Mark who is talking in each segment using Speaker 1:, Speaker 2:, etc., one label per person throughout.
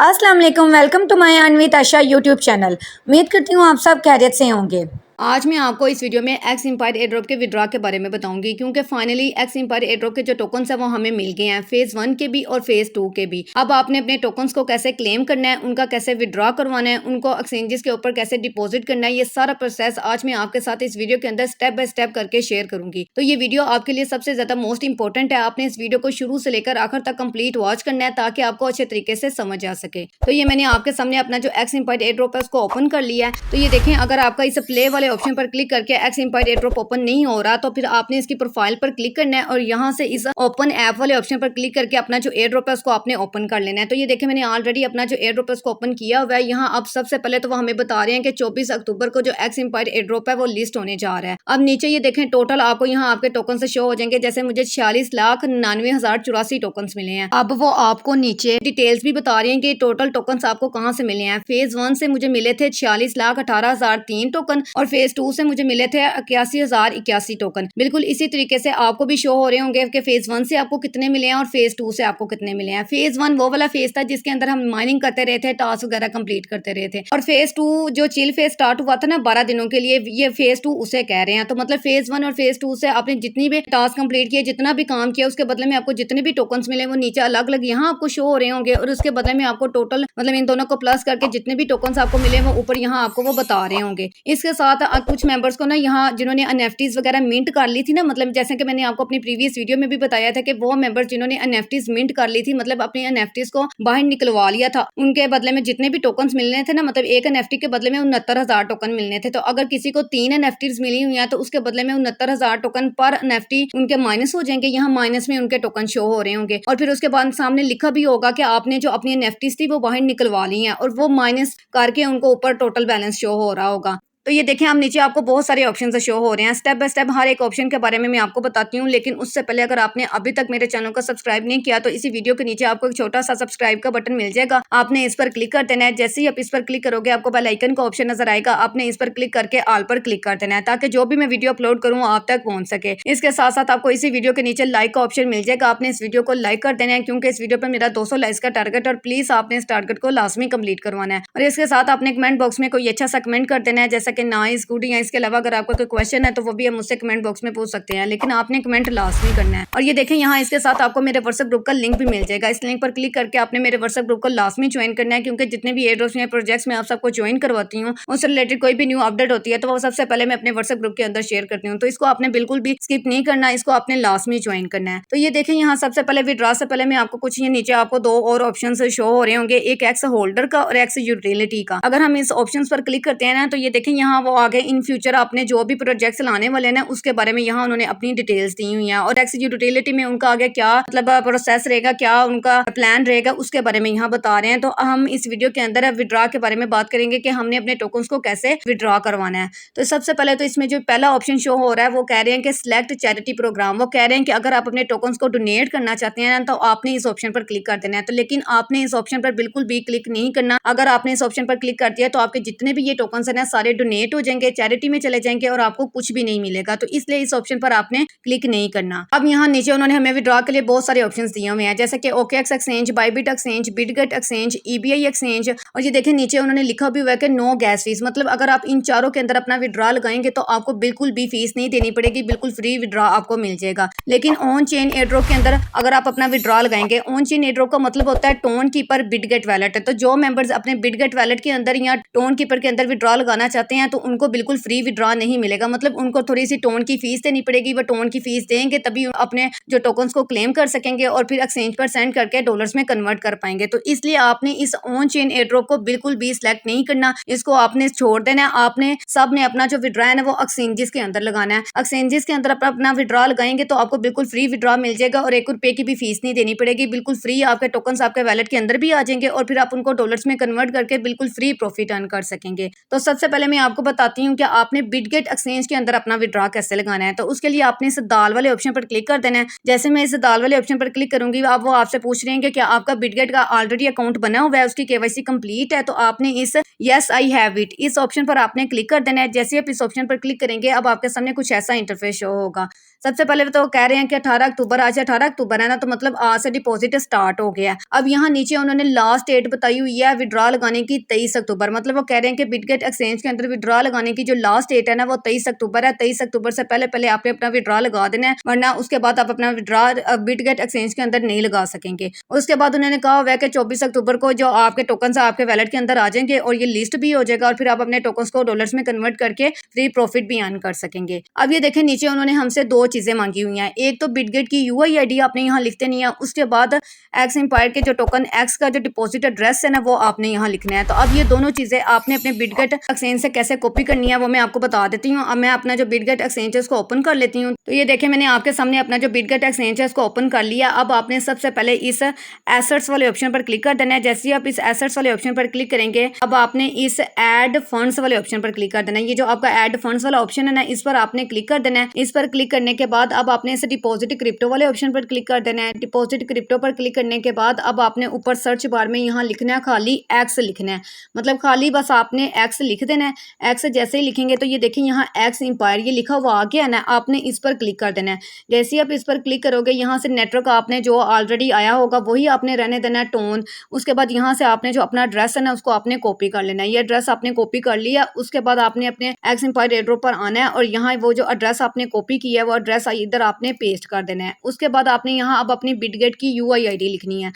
Speaker 1: अस्सलाम वालेकुम, welcome to my Anvit Asha YouTube channel. उम्मीद करती हूँ आप सब खैरियत से होंगे। आज मैं आपको इस वीडियो में एक्स एम्पायर एयर ड्रॉप के विड्रॉ के बारे में बताऊंगी, क्योंकि finally X Empire airdrop के जो टोकन्स है वो हमें मिल गए हैं, फेज 1 के भी और फेज 2 के भी। अब आपने अपने टोकन्स को कैसे क्लेम करना है, उनका कैसे विड्रॉ करवाना है, उनको एक्सचेंजेस के ऊपर कैसे डिपॉजिट करना है, ये सारा प्रोसेस आज मैं आपके साथ इस वीडियो के अंदर स्टेप बाय स्टेप करके शेयर करूंगी। तो ये वीडियो आपके लिए सबसे ज्यादा मोस्ट इंपॉर्टेंट है। आपने इस वीडियो को शुरू से लेकर आखिर तक कंप्लीट वॉच करना है ताकि आपको अच्छे तरीके से समझ आ सके। तो ये मैंने आपके सामने अपना जो एक्स एम्पायर एयर ड्रॉप है उसको ओपन कर लिया है। तो ये देखें, अगर आपका इस प्ले वाले ऑप्शन पर क्लिक करके X Empire airdrop open नहीं हो रहा तो फिर आपने इसकी प्रोफाइल पर क्लिक करना है और यहाँ से इस ओपन ऐप वाले ऑप्शन पर क्लिक करके अपना जो एयर ड्रॉप है उसको आपने ओपन कर लेना है। तो ये देखें, मैंने ऑलरेडी अपना जो एयर ड्रॉप है उसको ओपन किया हुआ है। यहाँ अब सबसे पहले तो वो हमें बता रहे हैं कि 24 अक्टूबर को जो एक्स एम्पायर एयर ड्रॉप है वो लिस्ट होने जा रहा है। अब नीचे ये देखें, टोटल आपको यहाँ आपके टोकन से शो हो जाएंगे। जैसे मुझे 46,99,084 टोकन मिले हैं। अब वो आपको नीचे डिटेल्स भी बता रहे हैं कि टोटल टोकन आपको कहाँ से मिले हैं। फेज 1 से मुझे मिले थे 46,18,003 टोकन और फेज 2 से मुझे मिले थे 81,081 टोकन। बिल्कुल इसी तरीके से आपको भी शो हो रहे होंगे कि फेज 1 से आपको कितने मिले हैं और फेज 2 से आपको कितने मिले हैं। फेज 1 वो वाला फेज था जिसके अंदर हम माइनिंग करते रहे थे, टास्क वगैरह कंप्लीट करते रहे थे। और फेज 2 जो चिल फेज स्टार्ट हुआ था ना 12 दिनों के लिए, ये फेज 2 उसे कह रहे हैं। तो मतलब फेज 1 और फेज 2 से आपने जितनी भी टास्क कंप्लीट किए, जितना भी काम किया, उसके बदले में आपको जितने भी टोकन मिले वो नीचे अलग अलग यहाँ आपको शो हो रहे होंगे। और उसके बदले में आपको टोटल मतलब इन दोनों को प्लस करके जितने भी टोकन आपको मिले वो ऊपर यहाँ आपको वो बता रहे होंगे। इसके साथ कुछ मेंबर्स को ना यहाँ जिन्होंने एनएफटीज वगैरह मिंट कर ली थी ना, मतलब जैसे कि मैंने आपको अपनी प्रीवियस वीडियो में भी बताया था कि वो मेंबर्स जिन्होंने एनएफटीज मिंट कर ली थी, मतलब अपने एनएफटीज को बाहर निकलवा लिया था, उनके बदले में जितने भी टोकन मिलने थे ना, मतलब एक एनएफटी के बदले में 69,000 टोकन मिलने थे। तो अगर किसी को 3 एनएफटीज मिली हुई है तो उसके बदले में 69,000 टोकन पर एनएफटी उनके माइनस हो जाएंगे। यहाँ माइनस में उनके टोकन शो हो रहे होंगे और फिर उसके बाद सामने लिखा भी होगा कि आपने जो अपनी एनएफटीज थी वो बाहर निकलवा ली है और वो माइनस करके उनको ऊपर टोटल बैलेंस शो हो रहा होगा। तो ये देखें, हम नीचे आपको बहुत सारे ऑप्शन शो हो रहे हैं। स्टेप बाय स्टेप हर एक ऑप्शन के बारे में मैं आपको बताती हूँ, लेकिन उससे पहले अगर आपने अभी तक मेरे चैनल को सब्सक्राइब नहीं किया तो इसी वीडियो के नीचे आपको एक छोटा सा सब्सक्राइब का बटन मिल जाएगा। आपने इस पर क्लिक कर देना है। जैसे ही आप इस पर क्लिक करोगे आपको बेल आइकन का ऑप्शन नजर आएगा। आपने इस पर क्लिक करके ऑल पर क्लिक कर देना है ताकि जो भी मैं वीडियो अपलोड करूँ आप तक पहुंच सके। इसके साथ साथ आपको इसी वीडियो के नीचे लाइक का ऑप्शन मिल जाएगा। आपने इस वीडियो को लाइक कर देना है क्योंकि इस वीडियो पर मेरा 200 लाइक्स का टारगेट और प्लीज आपने इस टारगेट को लाजमी कंप्लीट करवाना है। और इसके साथ आपने कमेंट बॉक्स में कोई अच्छा सा कमेंट कर देना है, जैसा कि नाइस, गुड या इसके अलावा अगर आपको कोई क्वेश्चन है तो वो भी हम मुझसे कमेंट बॉक्स में पूछ सकते हैं, लेकिन आपने कमेंट लाजमी करना है। और ये देखें, यहाँ इसके साथ आपको मेरे व्हाट्सएप ग्रुप का लिंक भी मिल जाएगा। इस लिंक पर क्लिक करके आपने मेरे व्हाट्सएप ग्रुप को लाजमी ज्वाइन करना है, क्योंकि जितने भी एयर ड्रॉप्स में प्रोजेक्ट्स में आप सबको ज्वाइन करवाती हूँ उससे रिलेटेड कोई भी न्यू अपडेट होती है तो वो सबसे पहले मैं अपने व्हाट्सएप ग्रुप के अंदर शेयर करती हूँ। तो इसको आपने बिल्कुल भी स्किप नहीं करना, इसको आपने लाजमी ज्वाइन करना है। तो ये देखें, यहाँ सबसे पहले विड्रॉ से पहले मैं आपको कुछ ये नीचे आपको 2 और ऑप्शन शो हो रहे होंगे, एक एक्स होल्डर का और एक्स यूटिलिटी का। अगर हम इस ऑप्शन पर क्लिक करते हैं ना तो ये देखें, यहाँ वो आगे इन फ्यूचर आपने जो भी प्रोजेक्ट्स लाने वाले ना उसके बारे में यहाँ उन्होंने अपनी डिटेल्स दी हुई हैं और एक्स यूटिलिटी में उनका आगे क्या मतलब प्रोसेस रहेगा, क्या उनका प्लान रहेगा, उसके बारे में यहाँ बता रहे हैं। तो हम इस वीडियो के अंदर विड्रॉ के बारे में बात करेंगे कि हमने अपने टोकन्स को कैसे विड्रॉ करवाना है। तो सबसे पहले तो इसमें जो पहला ऑप्शन शो हो रहा है वो कह रहे हैं कि सिलेक्ट चैरिटी प्रोग्राम। वो कह रहे हैं कि अगर आप अपने टोकन्स को डोनेट करना चाहते हैं तो आपने इस ऑप्शन पर क्लिक कर देना है। तो लेकिन आपने इस ऑप्शन पर बिल्कुल भी क्लिक नहीं करना। अगर आपने इस ऑप्शन पर क्लिक कर दिया तो आपके जितने भी ये टोकन्स है ना सारे डोनेट हो जाएंगे, चैरिटी में चले जाएंगे और आपको कुछ भी नहीं मिलेगा। तो इसलिए इस ऑप्शन पर आपने क्लिक नहीं करना। अब यहाँ नीचे उन्होंने हमें विड्रॉ के लिए बहुत सारे ऑप्शंस दिए हुए हैं, जैसे कि OKX exchange, Bybit exchange, Bitget exchange, EBI exchange. और ये देखें नीचे उन्होंने लिखा भी हुआ है कि नो गैस फीस, मतलब अगर आप इन चारों के अंदर अपना विड्रॉ लगाएंगे तो आपको बिल्कुल भी फीस नहीं देनी पड़ेगी, बिल्कुल फ्री विड्रॉ आपको मिल जाएगा। लेकिन ऑन चेन एयरड्रॉप के अंदर अगर आप अपना विड्रॉ लगाएंगे, ऑन चेन एयरड्रॉप का मतलब होता है टोन कीपर बिटगेट वैलेट। तो जो मेंबर्स अपने बिटगेट वैलेट के अंदर या टोन कीपर के अंदर विड्रॉ लगाना चाहते हैं तो उनको बिल्कुल फ्री विड्रॉ नहीं मिलेगा, मतलब उनको थोड़ी सी टोन की फीस देनी पड़ेगी। वो टोन की फीस देंगे तभी अपने जो टोकन्स को क्लेम कर सकेंगे और फिर एक्सचेंज पर सेंड करके डॉलर्स में कन्वर्ट कर पाएंगे। तो इसलिए आपने इस ऑन चेन एयरड्रॉप को बिल्कुल भी सिलेक्ट नहीं करना, इसको आपने छोड़ देना है। आपने सब ने अपना जो विड्रॉ है ना वो एक्सचेंजेस के अंदर लगाना है। एक्सचेंजेस के अंदर अपना विड्रॉ लगाएंगे तो आपको बिल्कुल फ्री विड्रॉ मिल जाएगा और 1 रुपए की भी फीस नहीं देनी पड़ेगी, बिल्कुल फ्री आपके टोकन्स आपके वैलेट के अंदर भी आ जाएंगे और फिर आप उनको डॉलर्स में कन्वर्ट करके बिल्कुल फ्री प्रॉफिट अर्न कर सकेंगे। तो सबसे पहले मैं आपको बताती हूँ कि आपने बिटगेट एक्सचेंज के अंदर अपना विड्रॉ कैसे लगाना है। तो उसके लिए आपने इस दाल वाले ऑप्शन पर क्लिक कर देना है। जैसे मैं इस दाल वाले ऑप्शन पर क्लिक करूंगी आप वो आपसे पूछ रहे हैं कि क्या आपका बिटगेट का ऑलरेडी अकाउंट बना हुआ है, उसकी KYC कंप्लीट है। तो आपने इस यस आई हैव इट, इस ऑप्शन पर आपने क्लिक कर देना है। जैसे आप इस ऑप्शन पर क्लिक करेंगे अब आपके सामने कुछ ऐसा इंटरफेस शो होगा। सबसे पहले तो कह रहे हैं कि 18 अक्टूबर, आज 18 अक्टूबर है ना, तो मतलब आज से डिपॉजिट स्टार्ट हो गया है। अब यहाँ नीचे उन्होंने लास्ट डेट बताई हुई है विड्रॉ लगाने की 23 अक्टूबर, मतलब वो कह रहे हैं कि बिटगेट एक्सचेंज के अंदर विड्रॉ लगाने की जो लास्ट डेट है ना वो 23 अक्टूबर है। 23 अक्टूबर से पहले पहले आपने अपना विड्रॉ लगा देना है, वरना उसके बाद आप अपना विड्रॉ बिटगेट एक्सचेंज के अंदर नहीं लगा सकेंगे। उसके बाद उन्होंने कहा हुआ है कि 24 अक्टूबर को जो आपके टोकन आपके वैलेट के अंदर आ जाएंगे और ये लिस्ट भी हो जाएगा और फिर आप अपने टोकन्स को डॉलर्स में कन्वर्ट करके फ्री प्रॉफिट भी अर्न कर सकेंगे। अब ये देखें नीचे उन्होंने हमसे दो चीजें मांगी हुई हैं। एक तो बिटगेट की यूआई आईडी आपने यहाँ लिखते नहीं है, उसके बाद एक्स एम्पायर के जो टोकन एक्स का जो डिपॉजिट एड्रेस है ना वो आपने यहाँ लिखना है। तो अब ये दोनों चीजें आपने अपने बिटगेट एक्सचेंज से कैसे कॉपी करनी है वो मैं आपको बता देती हूँ। अब मैं अपना जो बिटगेट एक्सचेंज है उसको ओपन कर लेती हूँ। तो ये देखें मैंने आपके सामने अपना जो बिटगेट एक्सचेंज है उसको ओपन कर लिया। अब आपने सबसे पहले इस एसेट्स वाले ऑप्शन पर क्लिक कर देना है। जैसे ही आप इस एसेट्स वाले ऑप्शन पर क्लिक करेंगे अब आपने इस ऐड फंड्स वाले ऑप्शन पर क्लिक कर देना है। ये जो आपका ऐड फंड्स वाला ऑप्शन है ना इस पर आपने क्लिक कर देना है। इस पर क्लिक करने के बाद अब आपने इस डिपॉजिट क्रिप्टो वाले ऑप्शन पर क्लिक कर देना है। डिपॉजिट क्रिप्टो पर क्लिक करने के बाद अब आपने ऊपर सर्च बार में यहाँ लिखना है खाली एक्स लिखना है, मतलब खाली बस आपने एक्स लिख देना है। एक्स जैसे ही लिखेंगे तो ये देखिए यहाँ एक्स एम्पायर ये लिखा हुआ आ गया है ना, आपने इस पर क्लिक कर देना है। जैसे ही आप इस पर क्लिक करोगे यहाँ से नेटवर्क आपने जो ऑलरेडी आया होगा वही आपने रहने देना है, टोन। उसके बाद यहाँ से आपने जो अपना एड्रेस है ना उसको आपने कॉपी कर लेना है। ये एड्रेस आपने कॉपी कर लिया, उसके बाद आपने अपने एक्स एम्पायर एयरड्रॉप पर आना है और यहाँ वो जो एड्रेस आपने कॉपी किया है वो एड्रेस इधर आपने पेस्ट कर देना है। उसके बाद आपने यहाँ अब अपनी बिटगेट की यूआई आईडी लिखनी है।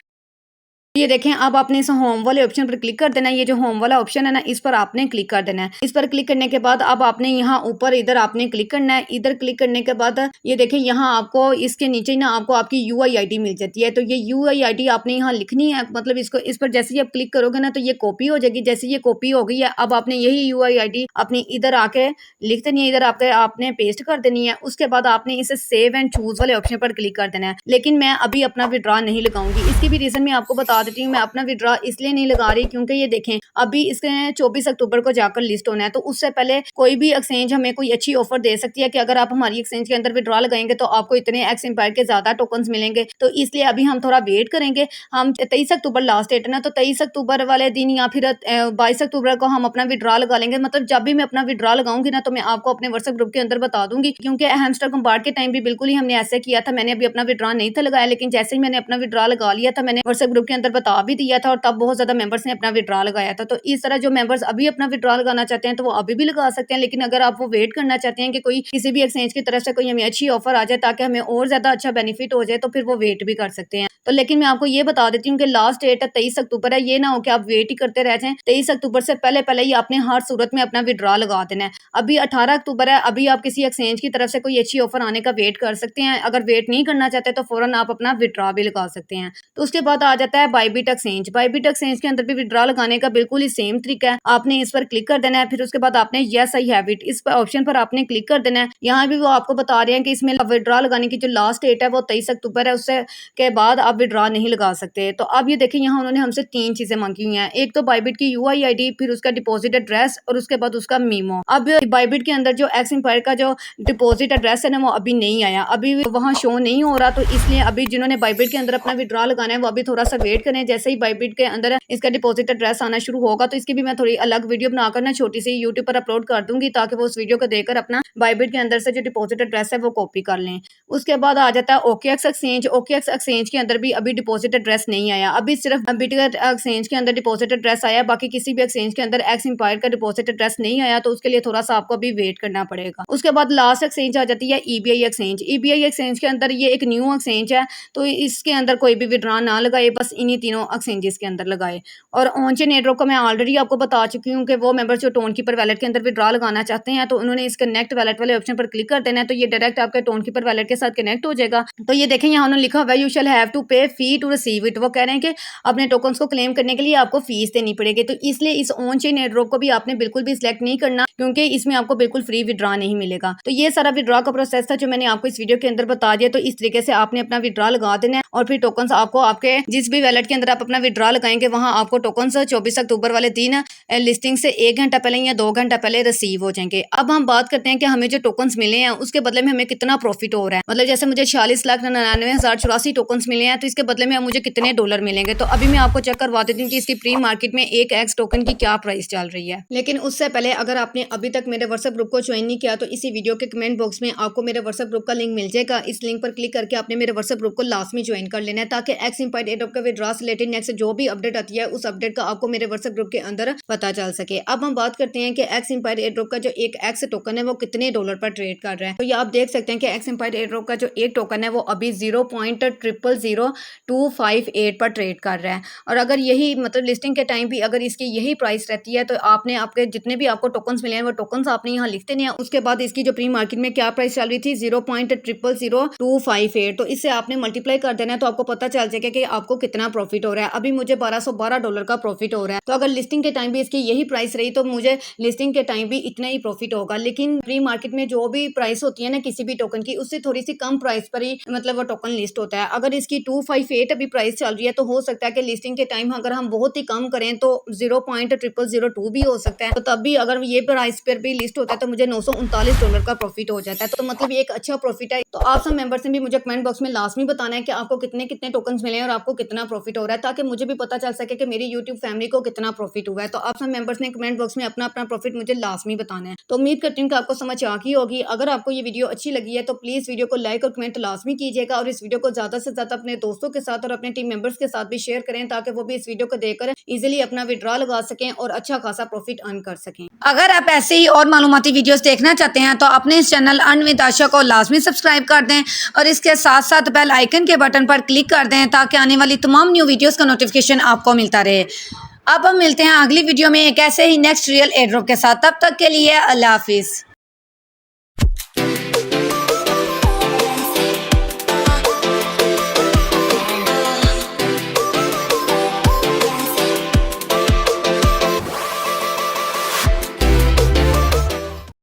Speaker 1: ये देखें अब आपने इस होम वाले ऑप्शन पर क्लिक कर देना है। ये जो होम वाला ऑप्शन है ना इस पर आपने क्लिक कर देना है। इस पर क्लिक करने के बाद अब आपने यहाँ ऊपर इधर आपने क्लिक करना है। इधर क्लिक करने के बाद ये देखें यहाँ आपको इसके नीचे ना आपको आपकी यूआई आईडी मिल जाती है। तो ये यूआई आईडी आपने यहाँ लिखनी है, मतलब इसको इस पर जैसे ही आप क्लिक करोगे ना तो ये कॉपी हो जाएगी। जैसे ये कॉपी हो गई है अब आपने यही यूआई आईडी अपनी इधर आके लिख देनी है, इधर आपने पेस्ट कर देनी है। उसके बाद आपने इसे सेव एंड चूज वाले ऑप्शन पर क्लिक कर देना है। लेकिन मैं अभी अपना विड्रॉ नहीं लगाऊंगी, इसकी भी रीजन मैं आपको बता देती हूँ। मैं अपना विड्रॉ इसलिए नहीं लगा रही क्योंकि ये देखें अभी इसके 24 अक्टूबर को जाकर लिस्ट होना है, तो उससे पहले कोई भी एक्सचेंज हमें कोई अच्छी ऑफर दे सकती है कि अगर आप हमारी एक्सचेंज के अंदर विड्रॉ लगाएंगे तो आपको इतने एक्स एम्पायर के ज्यादा टोकन्स मिलेंगे। तो इसलिए अभी हम थोड़ा वेट करेंगे। हम 23 अक्टूबर लास्ट डेट है ना, तो 23 अक्टूबर वाले दिन या फिर 22 अक्टूबर को हम अपना विड्रॉ लगा लेंगे। मतलब जब भी मैं अपना विड्रॉ लगाऊंगी ना तो मैं आपको अपने व्हाट्सएप ग्रुप के अंदर बता दूंगी, क्योंकि हैमस्टर कंपार्ट के टाइम भी बिल्कुल ही हमने ऐसे किया था। मैंने अभी अपना विड्रॉ नहीं था लगाया, लेकिन जैसे ही मैंने अपना विड्रॉ लगा लिया था मैंने व्हाट्सएप ग्रुप के अंदर बता भी दिया था और तब बहुत ज्यादा मेंबर्स ने अपना विड्रॉ लगाया था। तो इस तरह जो मेंबर्स अभी अपना विड्रॉ लगाना चाहते हैं तो वो अभी भी लगा सकते हैं, लेकिन अगर आप वो वेट करना चाहते हैं कि कोई किसी भी एक्सचेंज की तरफ से कोई हमें अच्छी ऑफर आ जाए ताकि हमें और ज्यादा अच्छा बेनिफिट हो जाए तो फिर वो वेट भी कर सकते हैं। तो लेकिन मैं आपको ये बता देती हूँ कि लास्ट डेट 23 अक्टूबर है, ये ना हो कि आप वेट ही करते रह जाएं। 23 अक्टूबर से पहले पहले ही आपने हर सूरत में अपना विड्रॉ लगा देना है। अभी 18 अक्टूबर है, अभी आप किसी एक्सचेंज की तरफ से कोई अच्छी ऑफर आने का वेट कर सकते हैं। अगर वेट नहीं करना चाहते तो फौरन आप अपना विड्रॉ भी लगा सकते हैं। तो उसके बाद आ जाता है बायबिट एक्सचेंज। बायबिट एक्सचेंज के अंदर भी विड्रॉ लगाने का बिल्कुल ही सेम तरीका है। आपने इस पर क्लिक कर देना है, फिर उसके बाद आपने यस आई हैव इट इस ऑप्शन पर आपने क्लिक कर देना है। यहाँ भी वो आपको बता रहे हैं कि इसमें विड्रॉ लगाने की जो लास्ट डेट है वो 23 अक्टूबर है, उससे के बाद आप विड्रॉ नहीं लगा सकते। तो अब ये देखें यहाँ उन्होंने हमसे 3 चीजें मांगी हुई हैं। एक तो बायबिट की यूआई आईडी, फिर उसका डिपॉजिट एड्रेस और उसके बाद उसका मीमो। अब बायबिट के अंदर जो एक्स एम्पायर का जो डिपॉजिट एड्रेस है ना वो अभी नहीं आया, अभी वहाँ शो नहीं हो रहा। तो इसलिए अभी जिन्होंने बायबिट के अंदर अपना विड्रॉ लगाना है वो अभी थोड़ा सा वेट करें। जैसे ही बायबिट के अंदर इसका डिपॉजिट एड्रेस आना शुरू होगा तो इसकी भी मैं थोड़ी अलग वीडियो बनाकर ना छोटी सी यूट्यूब पर अपलोड कर दूंगी, ताकि वो उस वीडियो को देखकर अपना बायबिट के अंदर से जो डिपॉजिट एड्रेस है वो कॉपी कर लें। उसके बाद आ जाता है ओकेएक्स एक्सचेंज। ओकेएक्स एक्सचेंज के अंदर भी अभी डिपॉजिट एड्रेस नहीं आया, अभी सिर्फ बिटगेट एक्सचेंज के अंदर डिपॉजिट एड्रेस आया, बाकी किसी भी एक्सचेंज के अंदर एक्स एम्पायर का डिपॉजिट एड्रेस नहीं आया। तो उसके लिए थोड़ा सा आपको अभी वेट करना पड़ेगा। उसके बाद लास्ट एक्सचेंज आ जाती है ईबीआई एक्सचेंज। ईबीआई एक्सचेंज के अंदर ये एक न्यू एक्सचेंज है, तो इसके अंदर कोई भी विड्रॉ ना लगाए, बस इन्हीं तीनों एक्सचेंजेस के अंदर लगाए। और ऑनचेन एयरड्रॉप को मैं ऑलरेडी आपको बता चुकी हूँ कि वो मेंबर्स जो टोनकीपर वैलेट के अंदर विड्रॉ लगाना चाहते हैं तो उन्होंने इस कनेक्ट वैलेट वाले ऑप्शन पर क्लिक कर देना है। तो ये डायरेक्ट आपके टोनकीपर वैलेट के साथ कनेक्ट हो जाएगा। तो ये देखें यहाँ उन्होंने लिखा हुआ है यू शैल हैव टू पे फी टू रिसीव इट। वो कह रहे हैं कि अपने टोकन्स को क्लेम करने के लिए आपको फीस देनी पड़ेगी। तो इसलिए इस ऑनचेन एयरड्रॉप को भी आपने बिल्कुल भी सिलेक्ट नहीं करना, क्योंकि इसमें आपको बिल्कुल फ्री विड्रॉ नहीं मिलेगा। तो ये सारा विड्रॉ का प्रोसेस था जो मैंने आपको इस वीडियो के अंदर बता दिया। तो इस तरीके से आपने अपना विड्रॉ लगा देना है और फिर टोकन्स आपको आपके जिस भी वैलेट वेबसाइट के अंदर आप अपना विड्रॉ लगाएंगे, वहाँ आपको टोकन 24 अक्टूबर वाले दिन लिस्टिंग से 1 घंटा पहले या 2 घंटा पहले रिसीव हो जाएंगे। अब हम बात करते हैं कि हमें जो टोकन्स मिले हैं उसके बदले में हमें कितना प्रॉफिट हो रहा है। मतलब जैसे मुझे 46,99,084 टोकन्स मिले हैं, तो इसके बदले में मुझे कितने डॉलर मिलेंगे। तो अभी मैं आपको चेक करवा देती हूँ कि इसकी प्री मार्केट में एक एक्स टोकन की क्या प्राइस चल रही है। लेकिन उससे पहले अगर आपने अभी तक मेरे व्हाट्सएप ग्रुप को ज्वाइन नहीं किया तो इसी वीडियो के कमेंट बॉक्स में आपको मेरे व्हाट्सएप ग्रुप का लिंक मिल जाएगा। इस लिंक पर क्लिक करके आपने मेरे व्हाट्सएप ग्रुप को लाजमी ज्वाइन कर लेना है, ताकि एक्स इम्पायर एयरड्रॉप के विड्रॉ से रिलेटेड नेक्स्ट जो भी अपडेट आती है उस अपडेट का आपको मेरे व्हाट्सएप ग्रुप के अंदर पता चल सके। अब हम बात करते हैं कि एक्स इम्पायर एयरड्रॉप का जो एक एक्स टोकन है वो कितने डॉलर पर ट्रेड कर रहा है। तो ये आप देख सकते हैं कि एक्स इम्पायर एयरड्रॉप का जो एक टोकन है वो अभी 0.0000258 पर ट्रेड कर रहा है। और अगर यही मतलब लिस्टिंग के टाइम भी अगर इसकी यही प्राइस रहती है तो आपने आपके जितने भी आपको टोकन्स मिले हैं वो टोकन्स आपने यहाँ लिख देने हैं। उसके बाद इसकी जो प्री मार्केट में क्या प्राइस चल रही थी 0.0000258, तो इससे आपने मल्टीप्लाई कर देना है तो आपको पता चल जाएगा कि आपको कितना प्रॉफिट हो रहा है। अभी मुझे 1212 डॉलर का प्रॉफिट हो रहा है। तो अगर लिस्टिंग के टाइम भी इसकी यही प्राइस रही तो मुझे लिस्टिंग के टाइम भी इतना ही प्रॉफिट होगा। लेकिन प्री मार्केट में जो भी प्राइस होती है ना किसी भी टोकन की, उससे थोड़ी सी कम प्राइस पर ही मतलब वो टोकन लिस्ट होता है। अगर इसकी 258 अभी प्राइस चल रही है तो हो सकता है कि लिस्टिंग के टाइम अगर हम बहुत ही कम करें तो 0.0002 भी हो सकता है। तो तब भी अगर ये प्राइस पर भी लिस्ट होता है तो मुझे 939 डॉलर का प्रॉफिट हो जाता है। तो मतलब ये एक अच्छा प्रॉफिट है। तो आप सब मेंबर्स ने भी मुझे कमेंट बॉक्स में लाजमी बताना है कि आपको कितने कितने टोकन्स मिले हैं और आपको कितना प्रॉफिट हो रहा है, ताकि मुझे भी पता चल सके कि मेरी यूट्यूब फैमिली को कितना प्रॉफिट हुआ है। तो आप सब मेंबर्स ने कमेंट बॉक्स में अपना अपना प्रॉफिट मुझे लाजमी बताना है। तो उम्मीद करती हूँ कि आपको समझ आ गई होगी। अगर आपको ये वीडियो अच्छी लगी है तो प्लीज वीडियो को लाइक और कमेंट लाजमी कीजिएगा, और इस वीडियो को ज्यादा से ज्यादा अपने दोस्तों के साथ और अपने टीम मेंबर्स के साथ भी शेयर करें, ताकि वो भी इस वीडियो को देखकर इजीली अपना विड्रॉ लगा सकें और अच्छा खासा प्रॉफिट अर्न कर सकें। अगर आप ऐसे ही और मालूमाती वीडियोस देखना चाहते हैं तो अपने इस चैनल अर्न विद आशा को लाजमी सब्सक्राइब कर दें और इसके साथ साथ बेल आइकन के बटन पर क्लिक कर दें, ताकि आने वाली तमाम न्यू वीडियोस का नोटिफिकेशन आपको मिलता रहे। अब हम मिलते हैं अगली वीडियो में एक ऐसे ही नेक्स्ट रियल एयरड्रॉप के साथ। तब तक के लिए अल्लाह हाफिज।